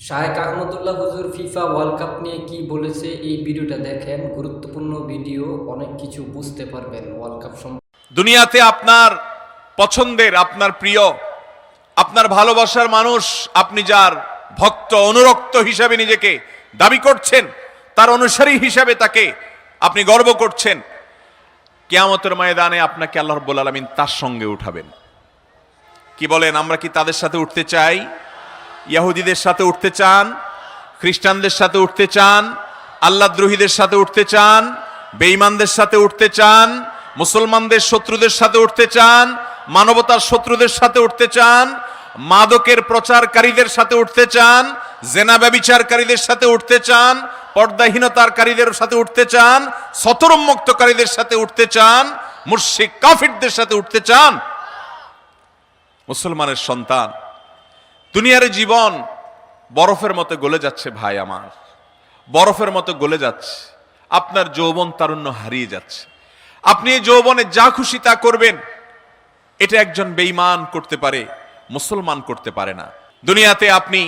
শায়েখ আহমদুল্লাহ হুজুর FIFA world cup নিয়ে কি বলেছে এই ভিডিওটা দেখেন, গুরুত্বপূর্ণ ভিডিও, অনেক কিছু বুঝতে পারবেন ওয়ার্ল্ড কাপ সম্পর্কে। দুনিয়াতে আপনার পছন্দের, আপনার প্রিয়, আপনার ভালোবাসার মানুষ, আপনি যার ভক্ত অনুরক্ত হিসাবে নিজেকে দাবি করছেন, তার অনুসারী হিসাবে তাকে আপনি গর্ব করছেন, কিয়ামতের ময়দানে আপনাকে আল্লাহ রাব্বুল আলামিন তার সঙ্গে উঠাবেন। কি বলেন, আমরা কি তাদের সাথে উঠতে চাই? ইহুদিদের সাথে উঠতে চান? খ্রিস্টানদের সাথে উঠতে চান? আল্লাহদ্রোহীদের সাথে উঠতে চান? বেঈমানদের সাথে উঠতে চান? মুসলমানদের শত্রুদের সাথে উঠতে চান? মানবতার শত্রুদের সাথে উঠতে চান? মাদকের প্রচারকারীদের সাথে উঠতে চান? জেনা ব্যভিচারকারীদের সাথে উঠতে চান? পর্দাহীনতারকারীদের সাথে উঠতে চান? সতরোন্মুক্তকারীদের সাথে উঠতে চান? মুশরিক কাফিরদের সাথে উঠতে চান? মুসলমানের সন্তান, দুনিয়ার জীবন বরফের মতো গলে যাচ্ছে ভাই আমার, বরফের মতো গলে যাচ্ছে। আপনার যৌবন তারুণ্য হারিয়ে যাচ্ছে। আপনি এই যৌবনে যা খুশি তা করবেন, এটা একজন বেঈমান করতে পারে, মুসলমান করতে পারে না। দুনিয়াতে আপনি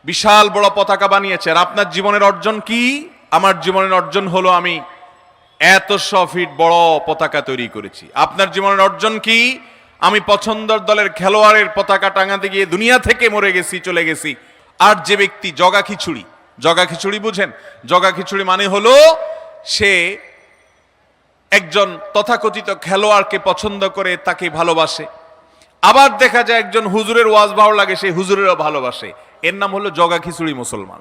বিশাল বড় পতাকা বানিয়েছেন। আপনার জীবনের অর্জন কি? আমার জীবনের অর্জন হলো আমি 100 ফিট বড় পতাকা তৈরি করেছি। আপনার জীবনের অর্জন কি? আমি পছন্দের দলের খেলোয়াড়ের পতাকা টাঙাতে গিয়ে দুনিয়া থেকে মরে গেছি, চলে গেছি। আর যে ব্যক্তি জগা খিচুড়ি, জগা খিচুড়ি বুঝেন? জগা খিচুড়ি মানে হলো সে একজন তথাকথিত খেলোয়াড়কে পছন্দ করে, তাকে ভালোবাসে। আবার দেখা যায় একজন হুজুরের ওয়াজ ভালো লাগে, সেই হুজুরেরও ভালোবাসে। এর নাম হলো জগা খিচুড়ি মুসলমান।